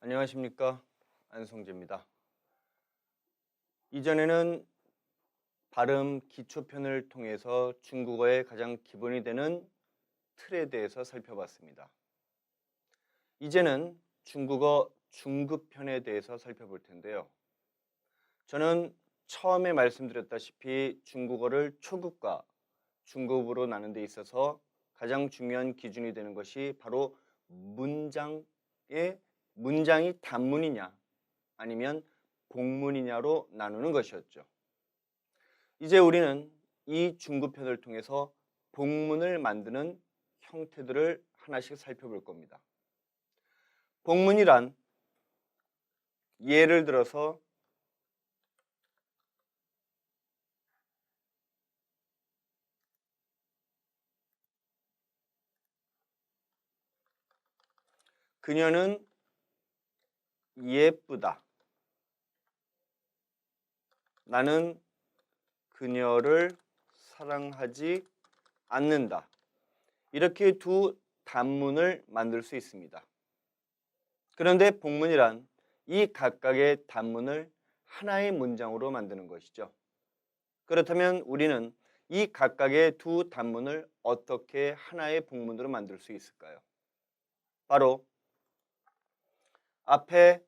안녕하십니까, 안성재입니다. 이전에는 발음 기초편을 통해서 중국어의 가장 기본이 되는 틀에 대해서 살펴봤습니다. 이제는 중국어 중급편에 대해서 살펴볼 텐데요. 저는 처음에 말씀드렸다시피 중국어를 초급과 중급으로 나눈 데 있어서 가장 중요한 기준이 되는 것이 바로 문장이 단문이냐 아니면 복문이냐로 나누는 것이었죠. 이제 우리는 이 중급편을 통해서 복문을 만드는 형태들을 하나씩 살펴볼 겁니다. 복문이란 예를 들어서 그녀는 예쁘다. 나는 그녀를 사랑하지 않는다. 이렇게 두 단문을 만들 수 있습니다. 그런데 복문이란 이 각각의 단문을 하나의 문장으로 만드는 것이죠. 그렇다면 우리는 이 각각의 두 단문을 어떻게 하나의 복문으로 만들 수 있을까요? 바로 앞에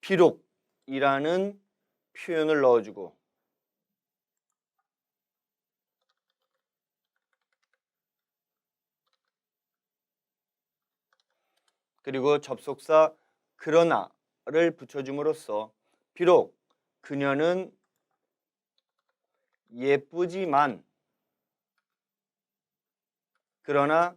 비록이라는 표현을 넣어주고 그리고 접속사 그러나를 붙여줌으로써 비록 그녀는 예쁘지만 그러나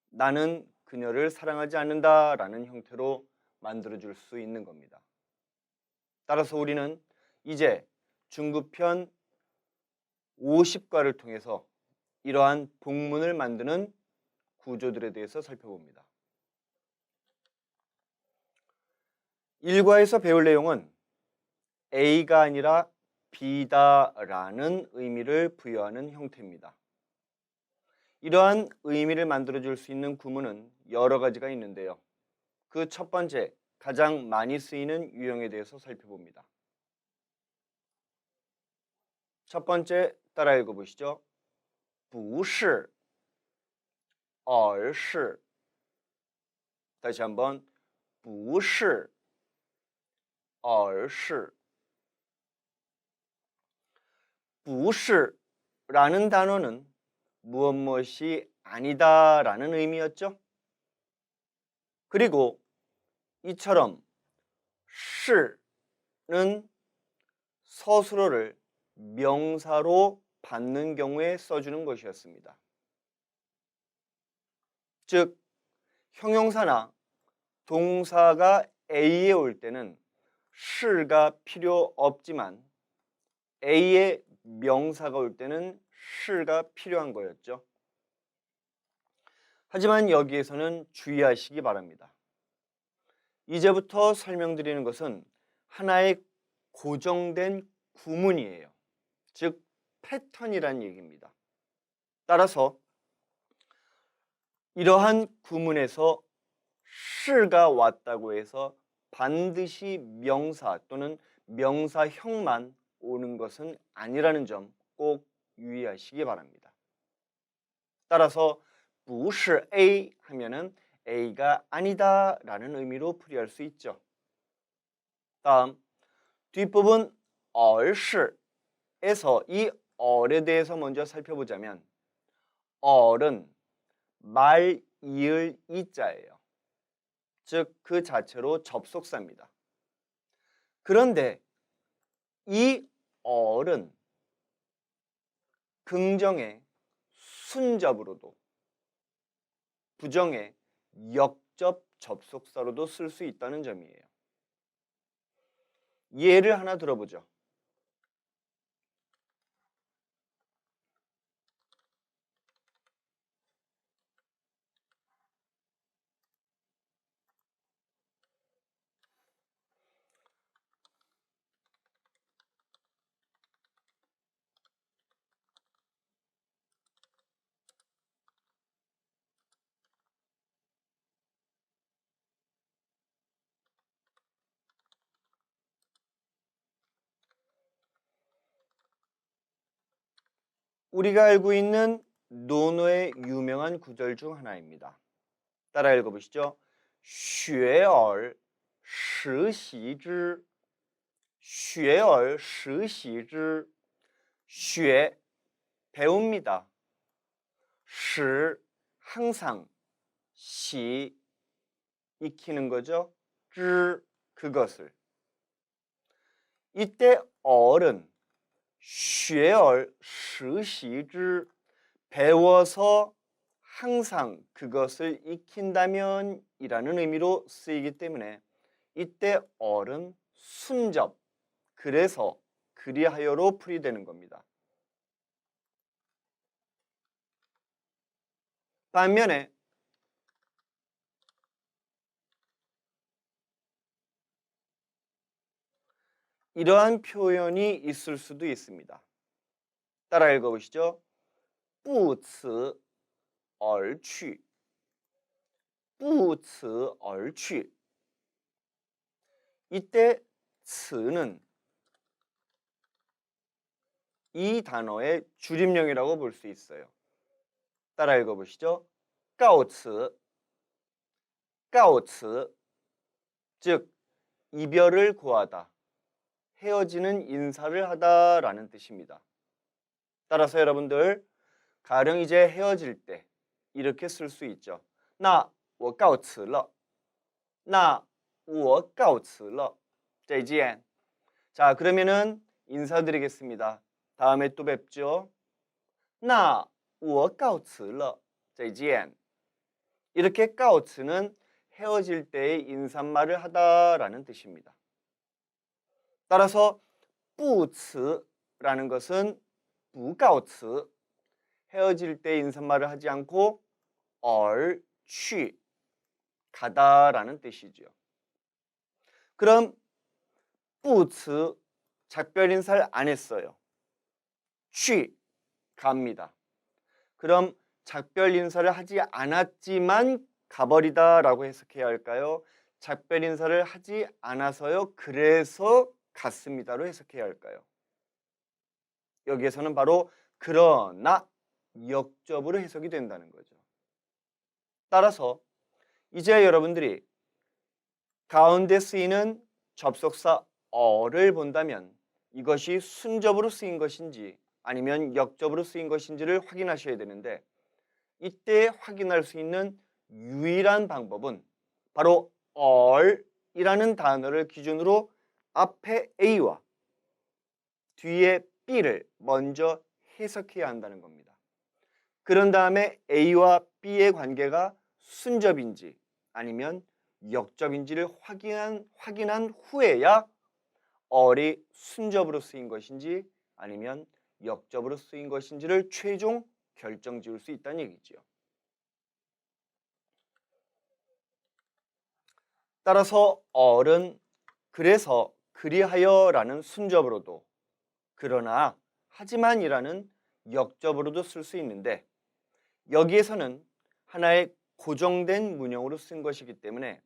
나는 그녀를 사랑하지 않는다라는 형태로 만들어줄 수 있는 겁니다. 따라서 우리는 이제 중급편 50과를 통해서 이러한 복문을 만드는 구조들에 대해서 살펴봅니다. 1과에서 배울 내용은 A가 아니라 B다라는 의미를 부여하는 형태입니다. 이러한 의미를 만들어줄 수 있는 구문은 여러 가지가 있는데요. 그 첫 번째, 가장 많이 쓰이는 유형에 대해서 살펴봅니다. 첫 번째, 따라 읽어보시죠. 不是,而是. 다시 한번, 不是,而是.不是라는 단어는 무엇이 아니다 라는 의미였죠. 그리고 이처럼 시는 서술어를 명사로 받는 경우에 써주는 것이었습니다. 즉 형용사나 동사가 A에 올 때는 시가 필요 없지만 A의 명사가 올 때는 시가 필요한 거였죠. 하지만 여기에서는 주의하시기 바랍니다. 이제부터 설명드리는 것은 하나의 고정된 구문이에요. 즉 패턴이라는 얘기입니다. 따라서 이러한 구문에서 시가 왔다고 해서 반드시 명사 또는 명사형만 오는 것은 아니라는 점 꼭 유의하시기 바랍니다. 따라서 不是 A 하면은 A가 아니다 라는 의미로 풀이할 수 있죠. 다음 뒷부분 而是에서 이 얼에 대해서 먼저 살펴보자면 얼은 말, 이을, 이자예요. 즉 그 자체로 접속사입니다. 그런데 이 얼은 긍정의 순접으로도 부정의 역접 접속사로도 쓸 수 있다는 점이에요. 예를 하나 들어보죠. 우리가 알고 있는 논어의 유명한 구절 중 하나입니다. 따라 읽어보시죠. 学而时习之学而时习之学 배웁니다. 时 항상 시 익히는 거죠. 知 그것을. 이때 어른 学而时习之 배워서 항상 그것을 익힌다면 이라는 의미로 쓰이기 때문에 이때 어른 순접 그래서 그리하여로 풀이되는 겁니다. 반면에 이러한 표현이 있을 수도 있습니다. 따라 읽어보시죠. 不辞而去不辞而去 이때 辞는 이 단어의 줄임령이라고 볼 수 있어요. 따라 읽어보시죠. 告辞告辞 즉 이별을 고하다, 헤어지는 인사를 하다라는 뜻입니다. 따라서 여러분들 가령 이제 헤어질 때 이렇게 쓸 수 있죠. 那我告辞了那我告辞了再见 자, 그러면은 인사드리겠습니다. 다음에 또 뵙죠. 那我告辞了再见 이렇게 告辞는 헤어질 때의 인사말을 하다라는 뜻입니다. 따라서 不辞라는 것은 不告辞 헤어질 때 인사말을 하지 않고 而去 가다라는 뜻이죠. 그럼 不辞 작별 인사를 안 했어요. 去 갑니다. 그럼 작별 인사를 하지 않았지만 가버리다라고 해석해야 할까요? 작별 인사를 하지 않아서요. 그래서 갔습니다로 해석해야 할까요? 여기에서는 바로 그러나 역접으로 해석이 된다는 거죠. 따라서 이제 여러분들이 가운데 쓰이는 접속사 어를 본다면 이것이 순접으로 쓰인 것인지 아니면 역접으로 쓰인 것인지를 확인하셔야 되는데 이때 확인할 수 있는 유일한 방법은 바로 얼이라는 단어를 기준으로 앞에 A와 뒤에 B를 먼저 해석해야 한다는 겁니다. 그런 다음에 A와 B의 관계가 순접인지 아니면 역접인지를 확인한 후에야 얼이 순접으로 쓰인 것인지 아니면 역접으로 쓰인 것인지를 최종 결정 지을 수 있다는 얘기죠. 따라서 얼은 그래서 그리하여라는 순접으로도 그러나 하지만이라는 역접으로도 쓸 수 있는데 여기에서는 하나의 고정된 문형으로 쓴 것이기 때문에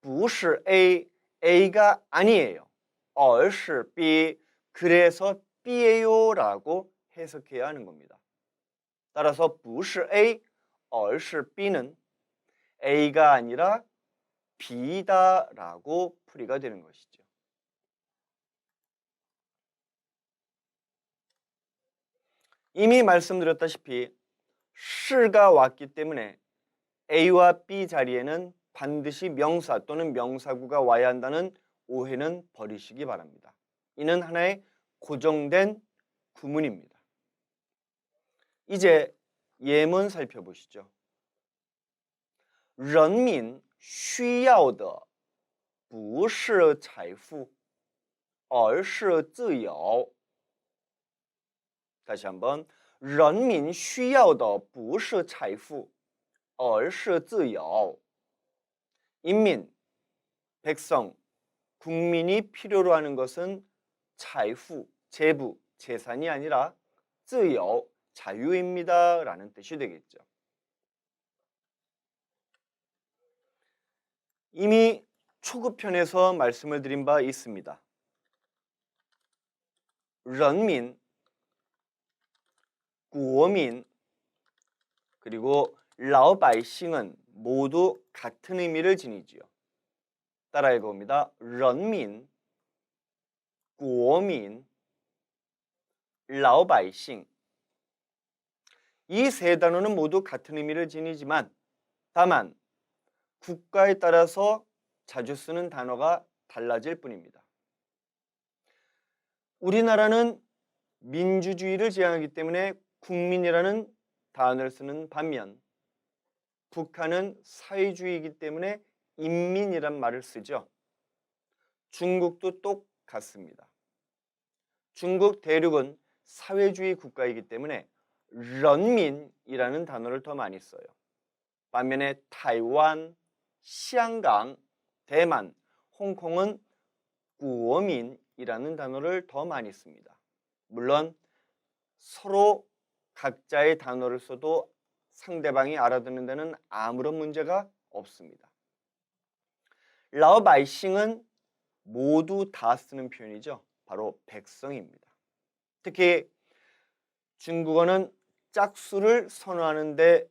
不是 A, A가 아니에요. 而是 B, 그래서 B예요 라고 해석해야 하는 겁니다. 따라서 不是 A, 而是 B는 A가 아니라 B다 라고 풀이가 되는 것이죠. 이미 말씀드렸다시피 시가 왔기 때문에 A와 B 자리에는 반드시 명사 또는 명사구가 와야 한다는 오해는 버리시기 바랍니다. 이는 하나의 고정된 구문입니다. 이제 예문 살펴보시죠. 人民需要的不是财富而是自由 다시 한번 人民需要的不是财富而是自由 인민, 백성, 국민이 필요로 하는 것은 财富, 재부, 재산이 아니라 自由, 자유입니다 라는 뜻이 되겠죠. 이미 초급편에서 말씀을 드린 바 있습니다. 人民 국민 그리고 老百姓은 모두 같은 의미를 지니지요. 따라 읽어봅니다. 人民, 国民, 老百姓. 이 세 단어는 모두 같은 의미를 지니지만 다만 국가에 따라서 자주 쓰는 단어가 달라질 뿐입니다. 우리나라는 민주주의를 지향하기 때문에 국민이라는 단어를 쓰는 반면 북한은 사회주의이기 때문에 인민이란 말을 쓰죠. 중국도 똑같습니다. 중국 대륙은 사회주의 국가이기 때문에 人民이라는 단어를 더 많이 써요. 반면에 타이완,香港, 대만, 홍콩은 国民이라는 단어를 더 많이 씁니다. 물론 서로 각자의 단어를 써도 상대방이 알아듣는 데는 아무런 문제가 없습니다. 老百姓은 모두 다 쓰는 표현이죠. 바로 백성입니다. 특히 중국어는 짝수를 선호하는데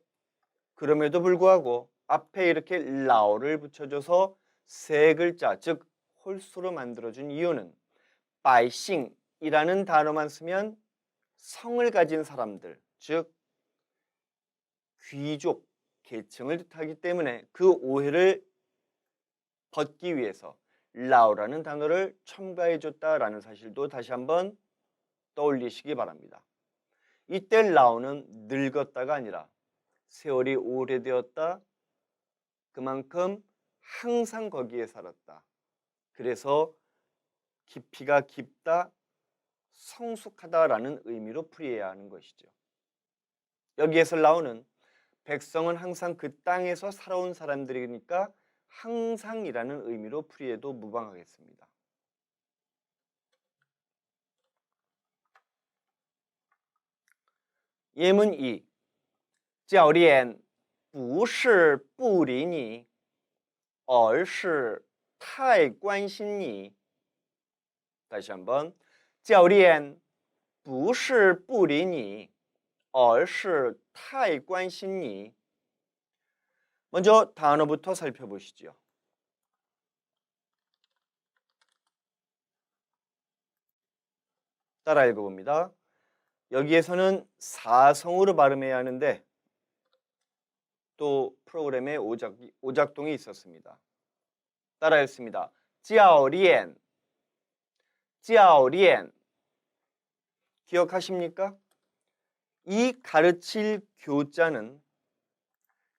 그럼에도 불구하고 앞에 이렇게 라오를 붙여줘서 세 글자, 즉 홀수로 만들어준 이유는 百姓이라는 단어만 쓰면 성을 가진 사람들, 즉 귀족 계층을 뜻하기 때문에 그 오해를 벗기 위해서 라오라는 단어를 첨가해줬다라는 사실도 다시 한번 떠올리시기 바랍니다. 이때 라오는 늙었다가 아니라 세월이 오래되었다, 그만큼 항상 거기에 살았다. 그래서 깊이가 깊다, 성숙하다라는 의미로 풀이해야 하는 것이죠. 여기에서 라오는 백성은 항상 그 땅에서 살아온 사람들이니까 항상이라는 의미로 풀이해도 무방하겠습니다. 예문 2. 教练不是不理你而是太关心你 다시 한번 教练不是不理你而是太关心你 먼저 단어부터 살펴보시죠. 따라 읽어봅니다. 여기에서는 사성으로 발음해야 하는데 또 프로그램에 오작동이 있었습니다. 따라 읽습니다. 教练 教练 기억하십니까? 이 가르칠 교자는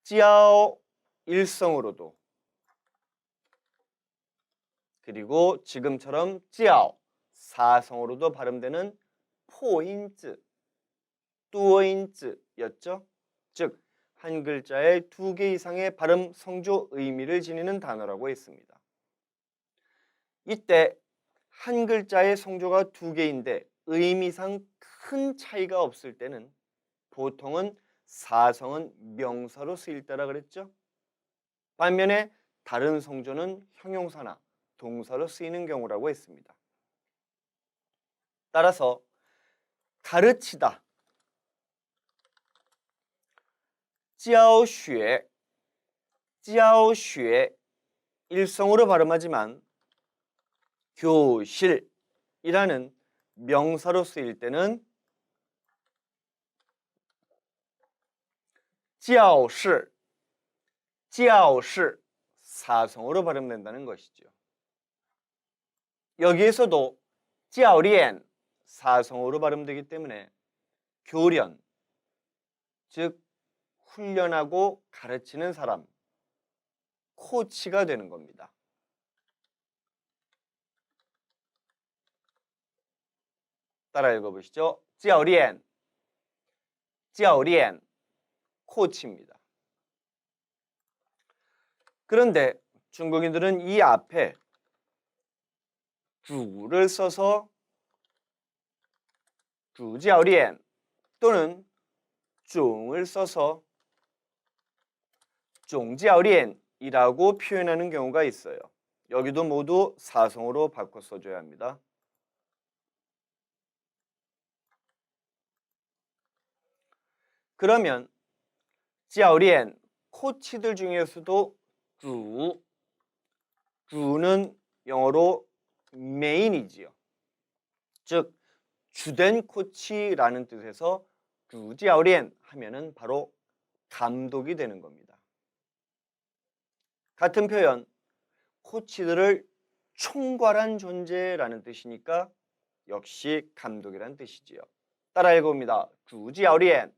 教 일성으로도 그리고 지금처럼 教 사성으로도 발음되는 포인즈, 뚜어인즈였죠. 즉 한 글자에 2개 이상의 발음 성조 의미를 지니는 단어라고 했습니다. 이때 한 글자의 성조가 2개인데 의미상 큰 차이가 없을 때는 보통은 사성은 명사로 쓰일 때라 그랬죠. 반면에 다른 성조는 형용사나 동사로 쓰이는 경우라고 했습니다. 따라서 가르치다 教学 教学 일성으로 발음하지만 교실이라는 명사로 쓰일 때는 教室 教室 사성으로 발음된다는 것이죠. 여기에서도 教练 사성으로 발음되기 때문에 교련, 즉 훈련하고 가르치는 사람, 코치가 되는 겁니다. 따라 읽어보시죠. 教练 教练 코치입니다. 그런데 중국인들은 이 앞에 주를 써서 主教练 또는 종을 써서 总教练이라고 표현하는 경우가 있어요. 여기도 모두 사성으로 바꿔 써줘야 합니다. 그러면 教练 코치들 중에서도 主 주는 영어로 메인이지요. 즉 주된 코치라는 뜻에서 主教练 하면은 바로 감독이 되는 겁니다. 같은 표현 코치들을 총괄한 존재라는 뜻이니까 역시 감독이란 뜻이지요. 따라 읽어봅니다. 主教练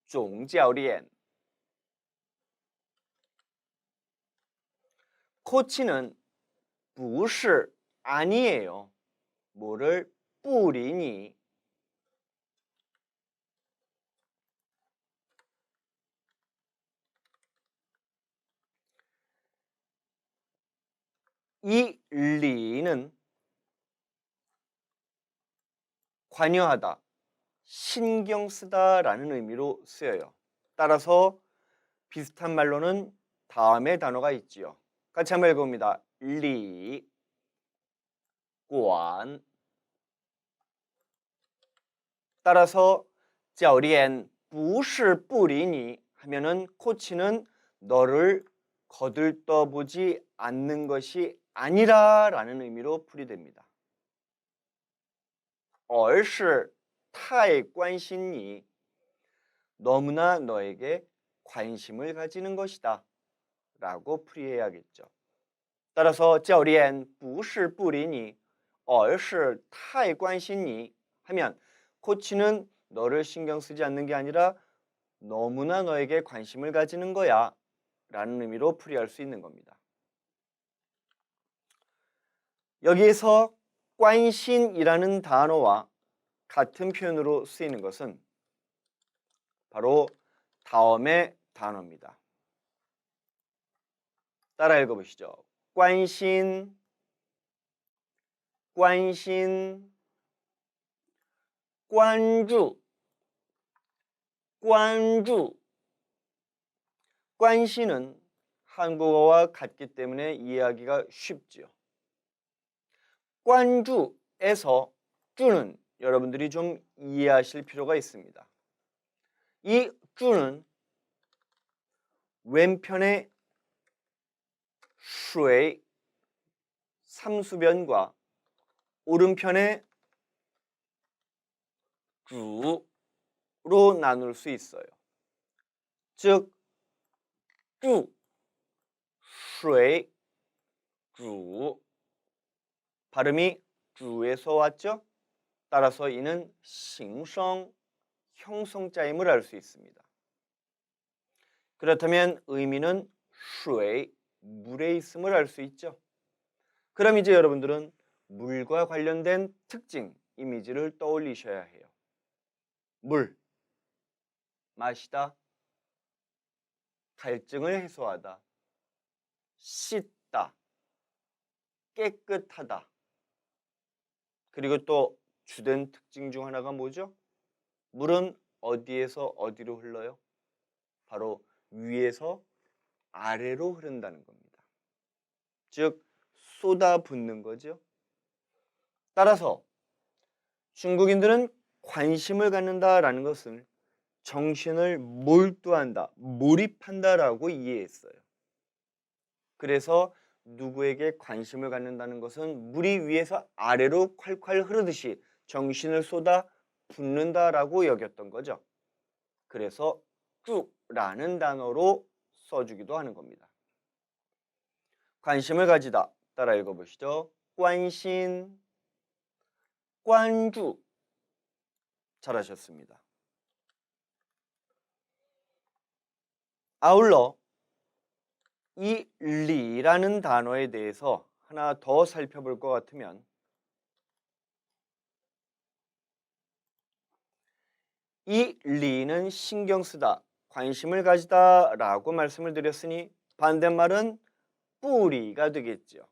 总教练 코치는 不是 아니에요. 뭐를 不理你 이 리는 관여하다, 신경 쓰다라는 의미로 쓰여요. 따라서 비슷한 말로는 다음의 단어가 있지요. 같이 한번 읽어봅니다. 리, 관. 따라서 教练不是不理你 하면은 코치는 너를 거들떠보지 않는 것이 아니라라는 의미로 풀이됩니다. 而是太关心你 너무나 너에게 관심을 가지는 것이다 라고 풀이해야겠죠. 따라서 教练不是不理你而是太关心你 하면 코치는 너를 신경 쓰지 않는 게 아니라 너무나 너에게 관심을 가지는 거야 라는 의미로 풀이할 수 있는 겁니다. 여기에서 관심이라는 단어와 같은 표현으로 쓰이는 것은 바로 다음의 단어입니다. 따라 읽어보시죠. 관심, 관심, 关注, 关注. 관심은 한국어와 같기 때문에 이해하기가 쉽지요. 关注에서 注는 여러분들이 좀 이해하실 필요가 있습니다. 이 注는 왼편의 水, 삼수변과 오른편의 主로 나눌 수 있어요. 즉 注, 水, 主 발음이 主에서 왔죠? 따라서 이는 싱성, 형성자임을 알 수 있습니다. 그렇다면 의미는 水, 물에 있음을 알 수 있죠. 그럼 이제 여러분들은 물과 관련된 특징, 이미지를 떠올리셔야 해요. 물, 마시다, 갈증을 해소하다, 씻다, 깨끗하다. 그리고 또 주된 특징 중 하나가 뭐죠? 물은 어디에서 어디로 흘러요? 바로 위에서 아래로 흐른다는 겁니다. 즉 쏟아붓는 거죠. 따라서 중국인들은 관심을 갖는다라는 것을 정신을 몰두한다, 몰입한다라고 이해했어요. 그래서 누구에게 관심을 갖는다는 것은 물이 위에서 아래로 콸콸 흐르듯이 정신을 쏟아 붓는다라고 여겼던 거죠. 그래서 쭈라는 단어로 써주기도 하는 겁니다. 관심을 가지다. 따라 읽어보시죠. 관심, 관주. 잘하셨습니다. 아울러 이 리라는 단어에 대해서 하나 더 살펴볼 것 같으면 이 리는 신경 쓰다, 관심을 가지다 라고 말씀을 드렸으니 반대말은 뿌리가 되겠죠.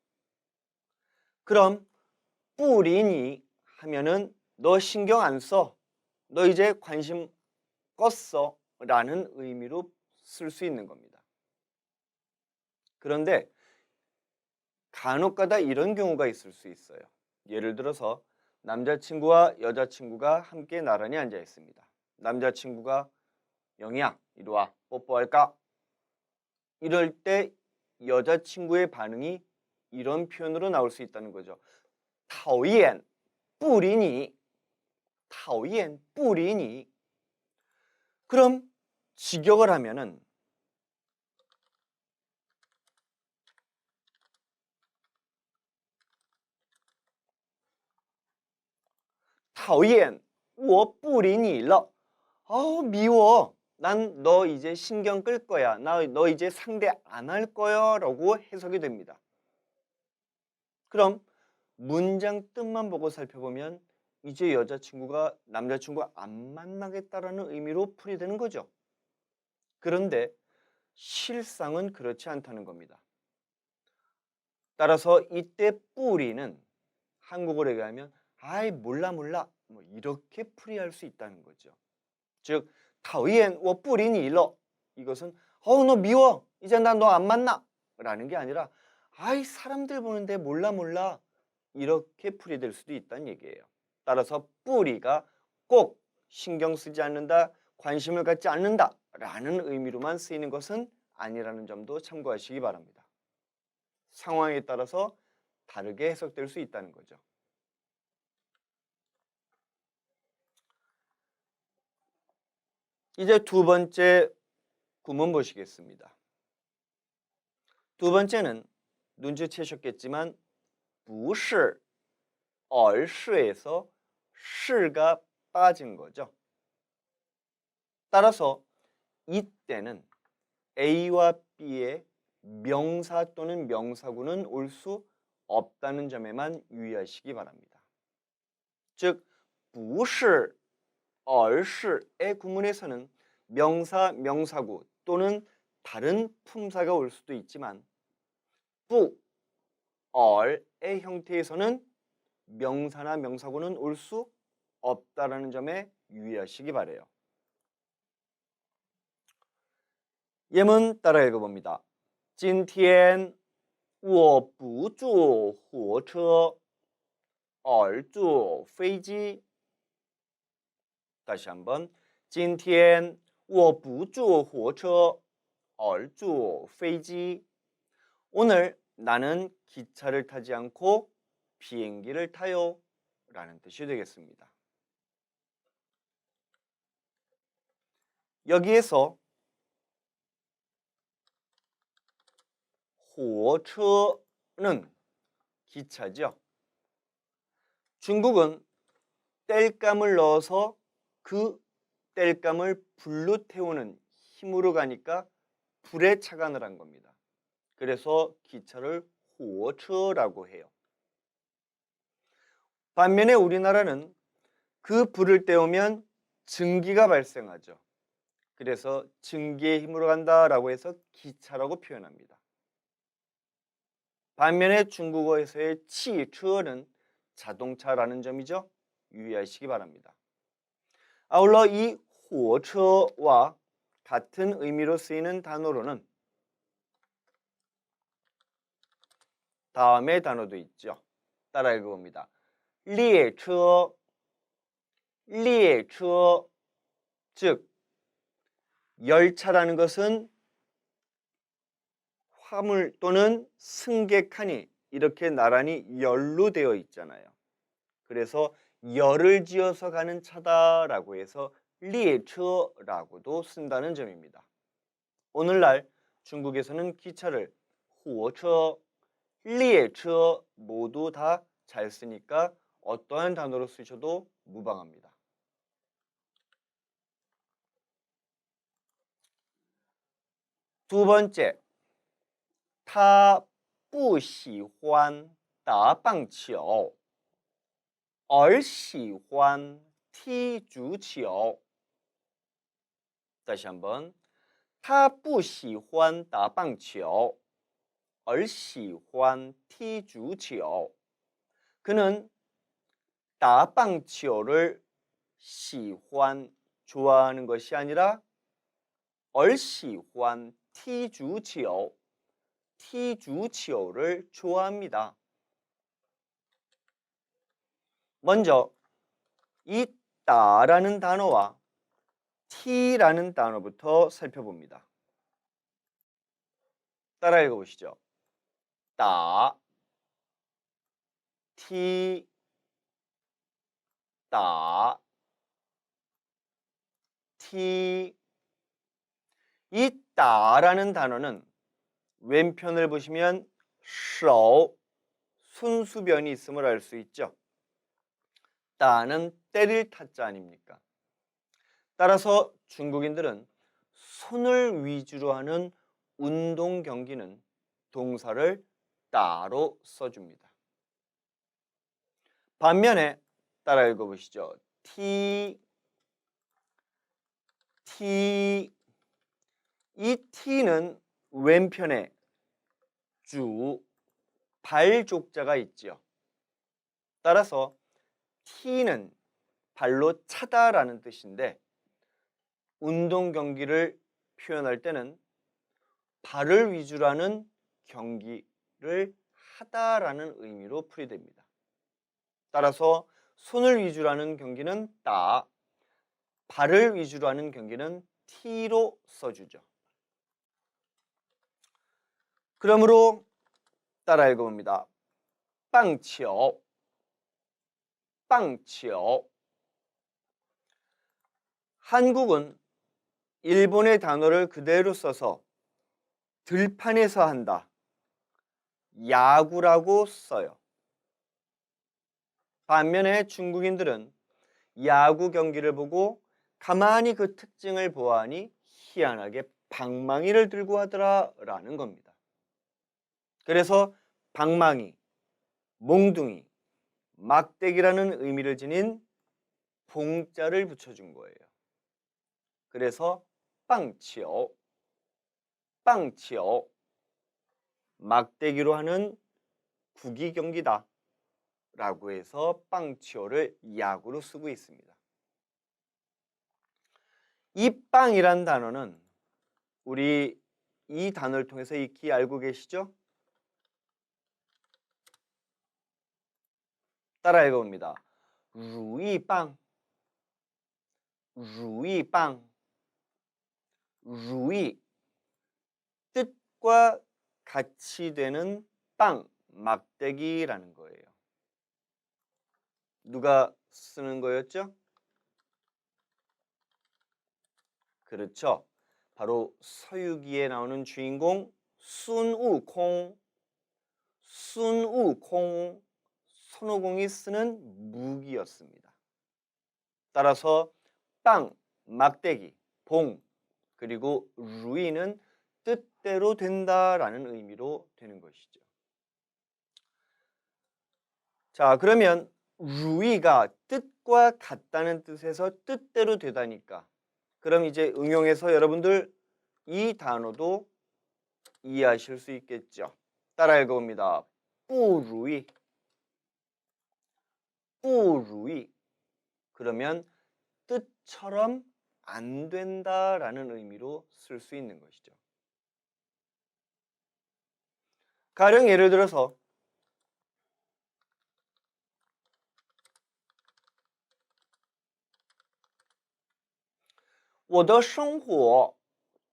그럼 뿌리니 하면은 너 신경 안 써, 너 이제 관심 껐어 라는 의미로 쓸 수 있는 겁니다. 그런데 간혹가다 이런 경우가 있을 수 있어요. 예를 들어서 남자친구와 여자친구가 함께 나란히 앉아 있습니다. 남자친구가 영희야, 이리 와. 뽀뽀할까? 이럴 때 여자친구의 반응이 이런 표현으로 나올 수 있다는 거죠. 讨厌,不理你. 讨厌,不理你. 그럼 직역을 하면은 讨厌,我不理你了. 아우 미워. 난 너 이제 신경 끌 거야. 너 이제 상대 안 할 거야 라고 해석이 됩니다. 그럼 문장 뜻만 보고 살펴보면 이제 여자친구가 남자친구가 안 만나겠다라는 의미로 풀이되는 거죠. 그런데 실상은 그렇지 않다는 겁니다. 따라서 이때 뿌리는 한국어로 얘기하면 아이 몰라 뭐 이렇게 풀이할 수 있다는 거죠. 즉 讨厌我不理你了. 이것은 너 미워. 이제 난 너 안 만나. 라는 게 아니라 아이 사람들 보는데 몰라. 이렇게 풀이될 수도 있다는 얘기예요. 따라서 뿌리가 꼭 신경 쓰지 않는다, 관심을 갖지 않는다 라는 의미로만 쓰이는 것은 아니라는 점도 참고하시기 바랍니다. 상황에 따라서 다르게 해석될 수 있다는 거죠. 이제 두 번째 구문 보시겠습니다. 두 번째는 눈치채셨겠지만 不是, 而是에서 是가 빠진 거죠. 따라서 이때는 A와 B의 명사 또는 명사구는 올 수 없다는 점에만 유의하시기 바랍니다. 즉 不是, 而是의 구문에서는 명사, 명사구 또는 다른 품사가 올 수도 있지만 不, 而의 형태에서는 명사나 명사구는 올 수 없다라는 점에 유의하시기 바래요. 예문 따라 읽어봅니다. 今天我不坐火车而坐飞机. 다시 한번. 今天我不坐火车而坐飞机. 오늘 나는 기차를 타지 않고 비행기를 타요 라는 뜻이 되겠습니다. 여기에서 火车는 기차죠. 중국은 땔감을 넣어서 그 땔감을 불로 태우는 힘으로 가니까 불에 착안을 한 겁니다. 그래서 기차를 火车라고 해요. 반면에 우리나라는 그 불을 떼우면 증기가 발생하죠. 그래서 증기의 힘으로 간다라고 해서 기차라고 표현합니다. 반면에 중국어에서의 汽车는 자동차라는 점이죠. 유의하시기 바랍니다. 아울러 이 火车와 같은 의미로 쓰이는 단어로는 다음의 단어도 있죠. 따라 읽어봅니다. 列车, 列车, 즉 열차라는 것은 화물 또는 승객칸이 이렇게 나란히 열로 되어 있잖아요. 그래서 열을 지어서 가는 차다라고 해서 列车라고도 쓴다는 점입니다. 오늘날 중국에서는 기차를 火车, 列车 모두 다 잘 쓰니까 어떠한 단어로 쓰셔도 무방합니다. 두 번째, 他不喜欢打棒球而喜欢踢足球. 다시 한번. 他不喜欢打棒球而喜欢踢足球. 그는 打棒球를 喜欢 좋아하는 것이 아니라 而喜欢踢足球 踢足球를 좋아합니다. 먼저 이 打라는 단어와 T라는 단어부터 살펴봅니다. 따라 읽어보시죠. 따, T, 따, T. 이 따라는 단어는 왼편을 보시면 手, 순수변이 있음을 알 수 있죠. 따는 때릴 타자 아닙니까? 따라서 중국인들은 손을 위주로 하는 운동 경기는 동사를 따로 써줍니다. 반면에 따라 읽어보시죠. T, T. 이 T는 왼편에 주, 발족자가 있지요. 따라서 T는 발로 차다라는 뜻인데 운동 경기를 표현할 때는 발을 위주로 하는 경기를 하다라는 의미로 풀이됩니다. 따라서 손을 위주로 하는 경기는 따, 발을 위주로 하는 경기는 T로 써주죠. 그러므로 따라 읽어봅니다. 棒球, 棒球. 한국은 일본의 단어를 그대로 써서 들판에서 한다, 야구라고 써요. 반면에 중국인들은 야구 경기를 보고 가만히 그 특징을 보아하니 희한하게 방망이를 들고 하더라라는 겁니다. 그래서 방망이, 몽둥이, 막대기라는 의미를 지닌 봉자를 붙여준 거예요. 그래서 棒球, 棒球, 막대기로 하는 구기 경기다 라고 해서 棒球를 야구로 쓰고 있습니다. 이 빵이란 단어는 우리 이 단어를 통해서 익히 알고 계시죠? 따라 읽어봅니다. 如意棒, 如意棒, 如意, 뜻과 같이 되는 빵, 막대기라는 거예요. 누가 쓰는 거였죠? 그렇죠. 바로 서유기에 나오는 주인공 순우콩, 순우콩, 손오공이 쓰는 무기였습니다. 따라서 빵, 막대기, 봉, 그리고 루이는 뜻대로 된다라는 의미로 되는 것이죠. 자, 그러면 루이가 뜻과 같다는 뜻에서 뜻대로 되다니까 그럼 이제 응용해서 여러분들 이 단어도 이해하실 수 있겠죠. 따라 읽어봅니다. 不如意, 不如意. 그러면 뜻처럼 안 된다라는 의미로 쓸 수 있는 것이죠. 가령 예를 들어서 我的生活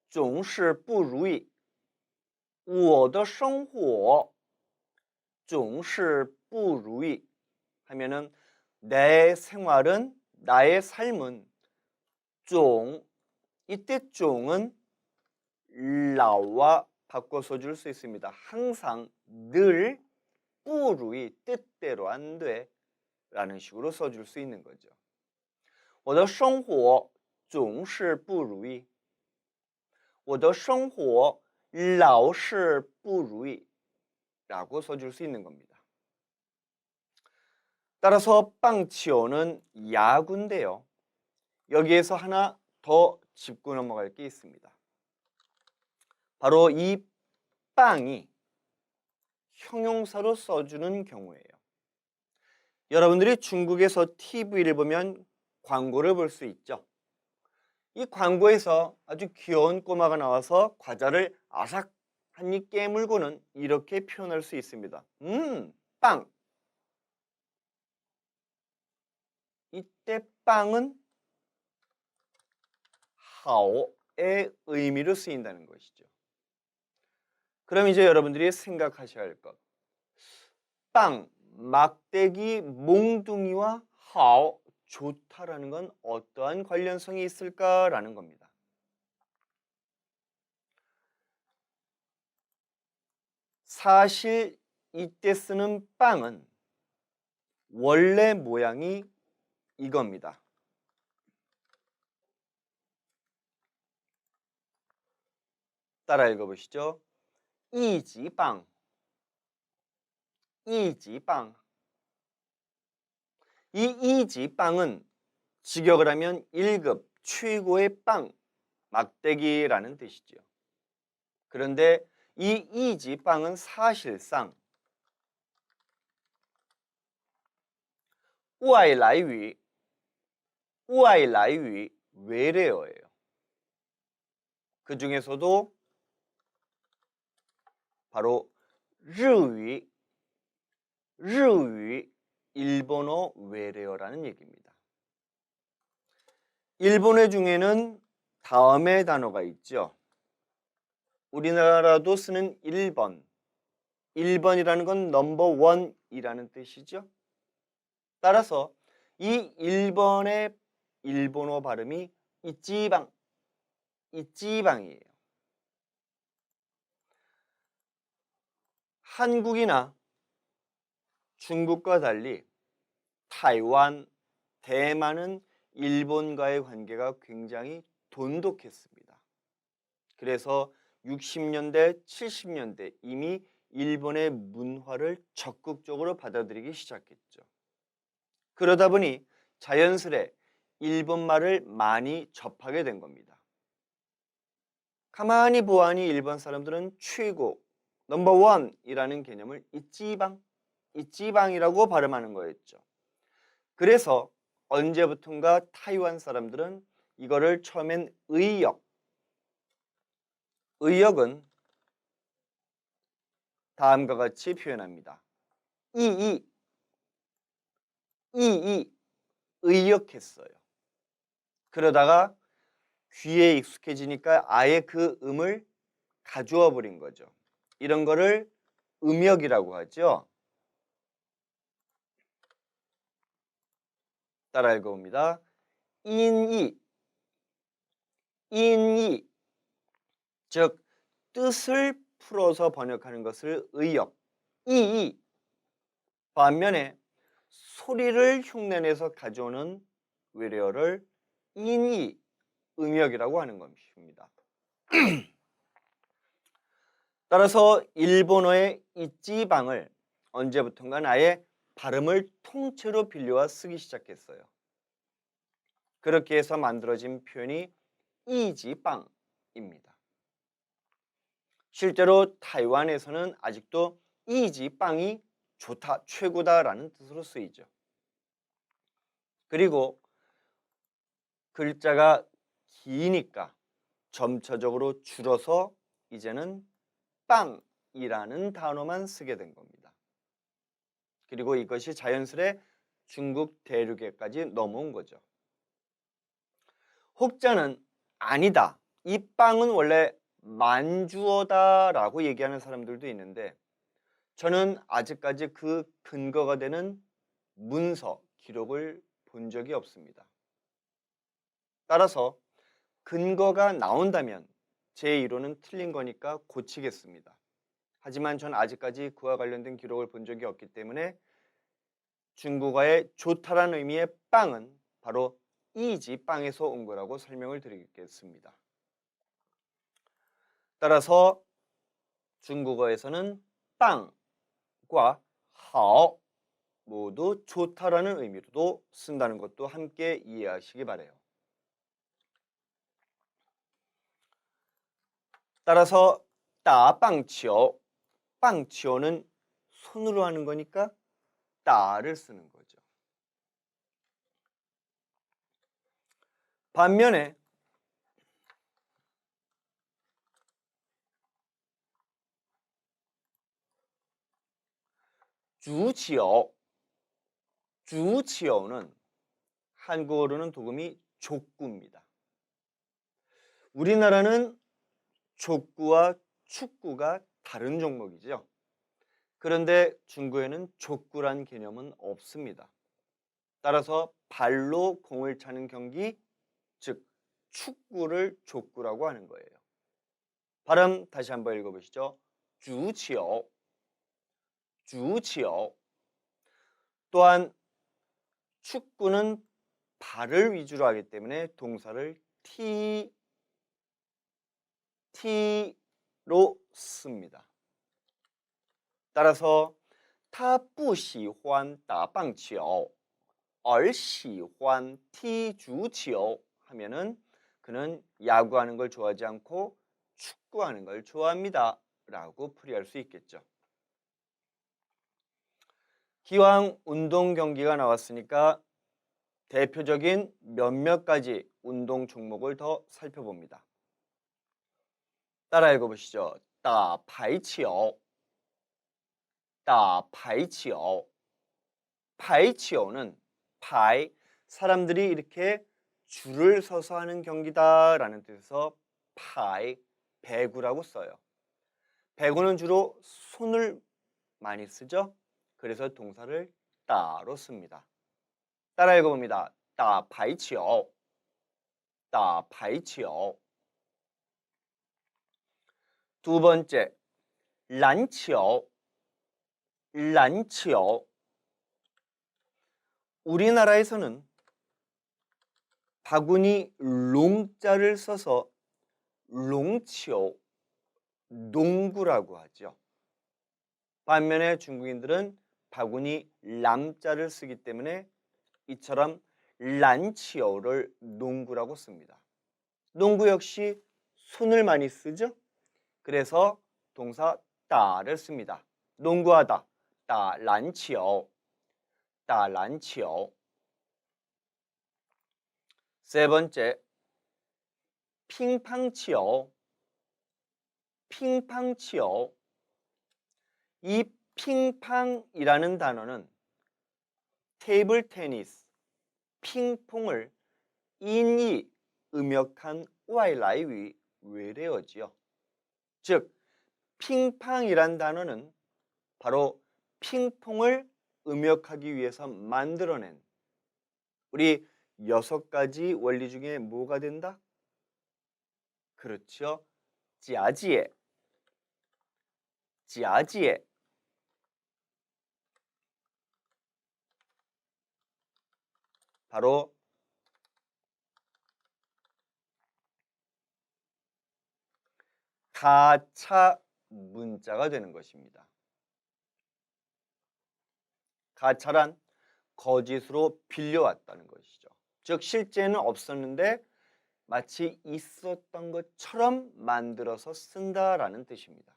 总是不如意，我的生活总是不如意 하면은 내 생활은, 나의 삶은 종, 이때 종은 라와 바꿔 써줄 수 있습니다. 항상 늘 뿌루이 뜻대로 안 돼 라는 식으로 써줄 수 있는 거죠. 我的生活总是不如意，我的生活老是不如意 라고 써줄 수 있는 겁니다. 따라서 빵치오는 야구인데요. 여기에서 하나 더 짚고 넘어갈 게 있습니다. 바로 이 빵이 형용사로 써주는 경우예요. 여러분들이 중국에서 TV를 보면 광고를 볼 수 있죠. 이 광고에서 아주 귀여운 꼬마가 나와서 과자를 아삭 한 입 깨물고는 이렇게 표현할 수 있습니다. 빵. 이때 빵은 하오의 의미로 쓰인다는 것이죠. 그럼 이제 여러분들이 생각하셔야 할 것. 빵, 막대기, 몽둥이와 하오, 좋다라는 건 어떠한 관련성이 있을까라는 겁니다. 사실 이때 쓰는 빵은 원래 모양이 이겁니다. 따라 읽어보시죠. 이지빵, 이지빵. 이 이지빵은 직역을 하면 1급 최고의 빵, 막대기라는 뜻이죠. 그런데 이 이지빵은 사실상 우아이라이위, 우아이라이위 외래어예요. 그 중에서도 바로 르위, 르위 일본어 외래어라는 얘기입니다. 일본어 중에는 다음의 단어가 있죠. 우리나라도 쓰는 1번. 1번이라는 건 넘버 원이라는 뜻이죠. 따라서 이 1번의 일본어 발음이 이찌방, 이찌방이에요. 한국이나 중국과 달리 타이완, 대만은 일본과의 관계가 굉장히 돈독했습니다. 그래서 60년대, 70년대 이미 일본의 문화를 적극적으로 받아들이기 시작했죠. 그러다 보니 자연스레 일본말을 많이 접하게 된 겁니다. 가만히 보아하니 일본 사람들은 최고, 넘버 원이라는 개념을 이찌방, 이찌방이라고 발음하는 거였죠. 그래서 언제부턴가 타이완 사람들은 이거를 처음엔 의역, 의역은 다음과 같이 표현합니다. 이이, 이이, 의역했어요. 그러다가 귀에 익숙해지니까 아예 그 음을 가져와 버린 거죠. 이런 거를 음역이라고 하죠. 따라 읽어봅니다. 인이, 인이, 즉 뜻을 풀어서 번역하는 것을 의역, 이이. 반면에 소리를 흉내내서 가져오는 외래어를 인이, 음역이라고 하는 것입니다. 따라서 일본어의 이찌방을 언제부턴가 아예 발음을 통째로 빌려와 쓰기 시작했어요. 그렇게 해서 만들어진 표현이 이지빵입니다. 실제로 타이완에서는 아직도 이지빵이 좋다, 최고다라는 뜻으로 쓰이죠. 그리고 글자가 기니까 점차적으로 줄어서 이제는 빵이라는 단어만 쓰게 된 겁니다. 그리고 이것이 자연스레 중국 대륙에까지 넘어온 거죠. 혹자는 아니다. 이 빵은 원래 만주어다라고 얘기하는 사람들도 있는데 저는 아직까지 그 근거가 되는 문서, 기록을 본 적이 없습니다. 따라서 근거가 나온다면 제 이론은 틀린 거니까 고치겠습니다. 하지만 전 아직까지 그와 관련된 기록을 본 적이 없기 때문에 중국어의 좋다라는 의미의 빵은 바로 이지 빵에서 온 거라고 설명을 드리겠습니다. 따라서 중국어에서는 빵과 하오 모두 좋다라는 의미로도 쓴다는 것도 함께 이해하시기 바라요. 따라서 따빵치오, 빵치오는 손으로 하는 거니까 따를 쓰는 거죠. 반면에 주치오, 주치오는 한국어로는 도금이 족구입니다. 우리나라는 족구와 축구가 다른 종목이죠. 그런데 중국에는 족구란 개념은 없습니다. 따라서 발로 공을 차는 경기, 즉 축구를 족구라고 하는 거예요. 발음 다시 한번 읽어보시죠. 주치오, 주치오. 또한 축구는 발을 위주로 하기 때문에 동사를 티로 씁니다. 따라서 他不喜欢打棒球而喜欢踢足球 하면은 그는 야구하는 걸 좋아하지 않고 축구하는 걸 좋아합니다 라고 풀이할 수 있겠죠. 기왕 운동 경기가 나왔으니까 대표적인 몇몇 가지 운동 종목을 더 살펴봅니다. 따라 읽어보시죠. 打排球, 打排球. 파이치오는 파이, 사람들이 이렇게 줄을 서서 하는 경기다라는 뜻에서 파이, 배구라고 써요. 배구는 주로 손을 많이 쓰죠. 그래서 동사를 따로 씁니다. 따라 읽어봅니다. 打排球, 打排球. 두 번째, 篮球, 篮球. 우리나라에서는 바구니 롱자를 써서 롱치오, 농구라고 하죠. 반면에 중국인들은 바구니 람자를 쓰기 때문에 이처럼 란치오를 농구라고 씁니다. 농구 역시 손을 많이 쓰죠. 그래서 동사 따를 씁니다. 농구하다, 따 란치오, 따 란치오. 세 번째, 핑팡치오, 핑팡치오. 이 핑팡이라는 단어는 테이블 테니스, 핑퐁을 인이 음역한 와이라이위 외래어지요. 즉, 핑팡이란 단어는 바로 핑퐁을 음역하기 위해서 만들어낸 우리 6가지 원리 중에 뭐가 된다? 그렇죠. 지아지에, 지아지에. 바로 가차 문자가 되는 것입니다. 가차란 거짓으로 빌려왔다는 것이죠. 즉 실제는 없었는데 마치 있었던 것처럼 만들어서 쓴다라는 뜻입니다.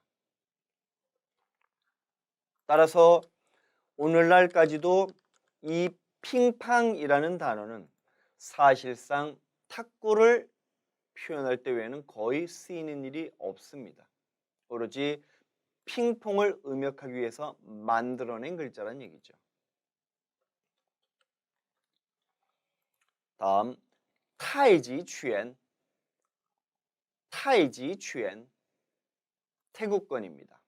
따라서 오늘날까지도 이 핑팡이라는 단어는 사실상 탁구를 표현할 때 외에는 거의 쓰이는 일이 없습니다. 오로지 핑퐁을 음역하기 위해서 만들어낸 글자란 얘기죠. 다음, 타이지추엔, 타이지추엔, 태국권입니다.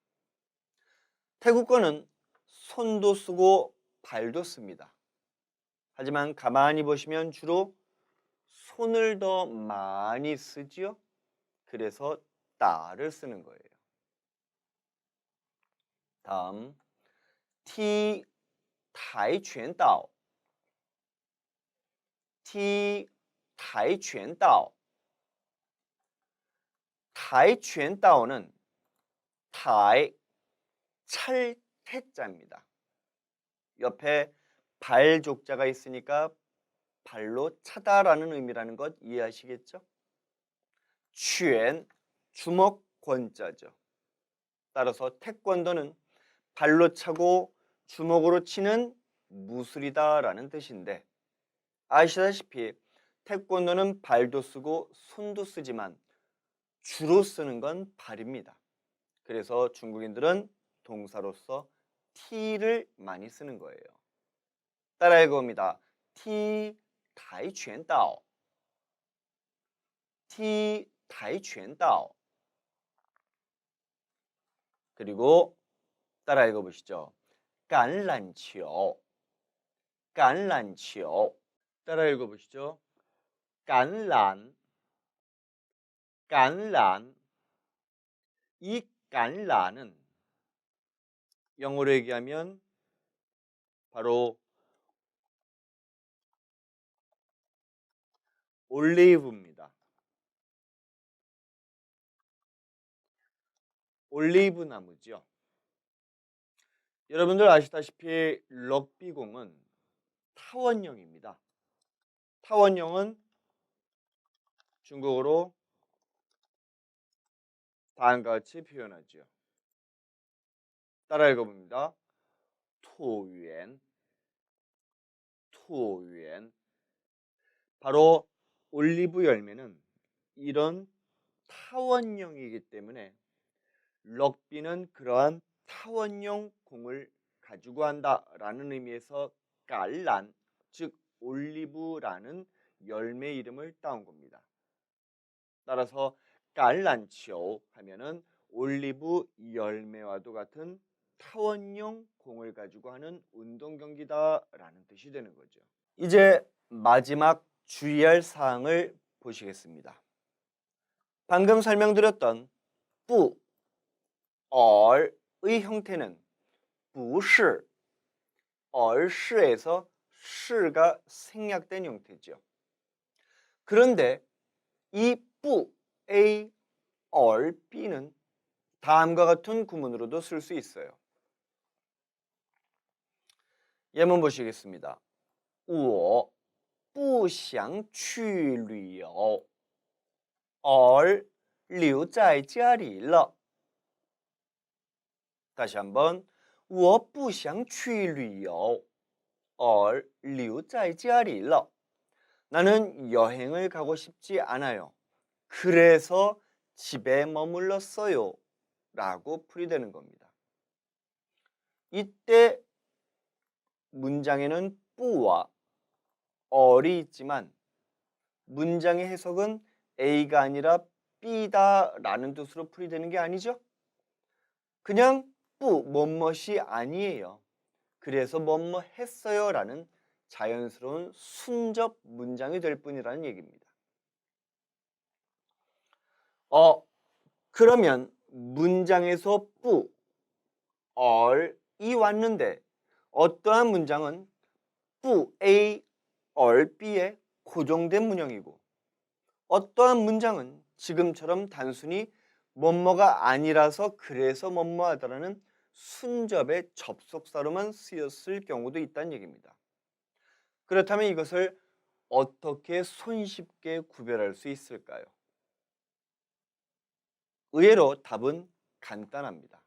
태국권은 손도 쓰고 발도 씁니다. 하지만 가만히 보시면 주로 손을 더 많이 쓰지요. 그래서 따를 쓰는 거예요. 다음, 티 타이拳道, 티 타이拳道. 타이拳道는 타이, 찰태자입니다. 옆에 발족자가 있으니까 발로 차다라는 의미라는 것 이해하시겠죠? 拳, 주먹 권자죠. 따라서 태권도는 발로 차고 주먹으로 치는 무술이다라는 뜻인데 아시다시피 태권도는 발도 쓰고 손도 쓰지만 주로 쓰는 건 발입니다. 그래서 중국인들은 동사로서 티를 많이 쓰는 거예요. 따라 읽어봅니다. 티 타이拳道, 티跆拳道. 그리고 따라 읽어보시죠. 橄榄球, 橄榄球. 따라 읽어보시죠. 橄榄, 橄榄. 이 橄榄은 영어로 얘기하면 바로 올리브입니다. 올리브 나무죠. 여러분들 아시다시피 럭비공은 타원형입니다. 타원형은 중국어로 다음과 같이 표현하죠. 따라 읽어봅니다. 토유엔, 토유엔. 바로 올리브 열매는 이런 타원형이기 때문에 럭비는 그러한 타원형 공을 가지고 한다라는 의미에서 깔란, 즉 올리브라는 열매 이름을 따온 겁니다. 따라서 깔란치오 하면은 올리브 열매와도 같은 타원형 공을 가지고 하는 운동 경기다라는 뜻이 되는 거죠. 이제 마지막 주의할 사항을 보시겠습니다. 방금 설명드렸던 뿌, 얼의 형태는 不是, 얼시에서 시가 생략된 형태죠. 그런데 이 뿌, a, 얼, b는 다음과 같은 구문으로도 쓸 수 있어요. 예문 보시겠습니다. 我不想去旅游而留在家里了. 다시 한번 我不想去旅游而留在家里了. 나는 여행을 가고 싶지 않아요. 그래서 집에 머물렀어요. 라고 풀이되는 겁니다. 이때 문장에는 뿌와 얼이 있지만 문장의 해석은 A가 아니라 B다라는 뜻으로 풀이되는 게 아니죠. 그냥 뿌, 뭐뭇이 아니에요. 그래서 뭐뭐 했어요 라는 자연스러운 순접 문장이 될 뿐이라는 얘기입니다. 그러면 문장에서 뿌, 얼이 왔는데 어떠한 문장은 뿌, A, 얼, B에 고정된 문형이고 어떠한 문장은 지금처럼 단순히 뭐뭐가 아니라서 그래서 뭐뭐하다라는 순접의 접속사로만 쓰였을 경우도 있다는 얘기입니다. 그렇다면 이것을 어떻게 손쉽게 구별할 수 있을까요? 의외로 답은 간단합니다.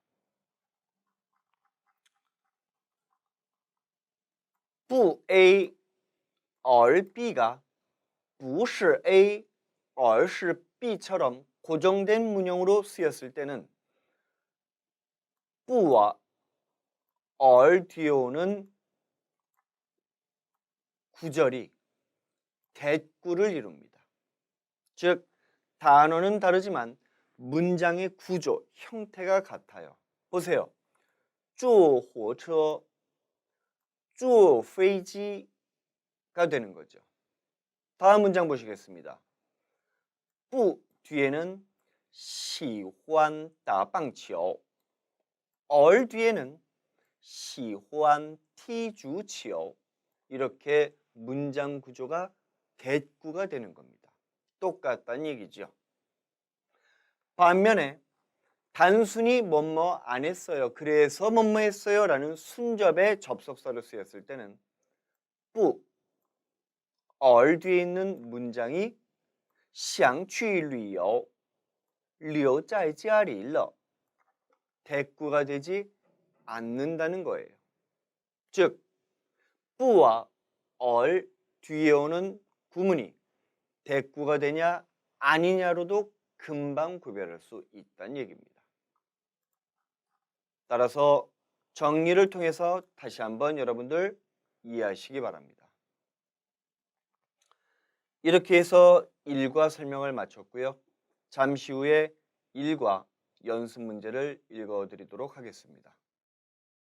뿌 A, 얼 B가 不是A, 而是B처럼 고정된 문형으로 쓰였을 때는 뿌와 얼 뒤에 오는 구절이 대꾸를 이룹니다. 즉 단어는 다르지만 문장의 구조, 형태가 같아요. 보세요. 坐火车, 坐飞机가 되는 거죠. 다음 문장 보시겠습니다. 뿌 뒤에는 喜欢打棒球, 얼 뒤에는 喜欢踢足球. 이렇게 문장 구조가 대꾸가 되는 겁니다. 똑같다는 얘기죠. 반면에 단순히 뭐뭐 안 했어요. 그래서 뭐뭐 했어요. 라는 순접의 접속사로 쓰였을 때는 뿌, 얼 뒤에 있는 문장이 想去旅游,留在家里了. 대꾸가 되지 않는다는 거예요. 즉 뿌와 얼 뒤에 오는 구문이 대꾸가 되냐 아니냐로도 금방 구별할 수 있다는 얘기입니다. 따라서 정리를 통해서 다시 한번 여러분들 이해하시기 바랍니다. 이렇게 해서 일과 설명을 마쳤고요. 잠시 후에 1과 연습 문제를 읽어드리도록 하겠습니다.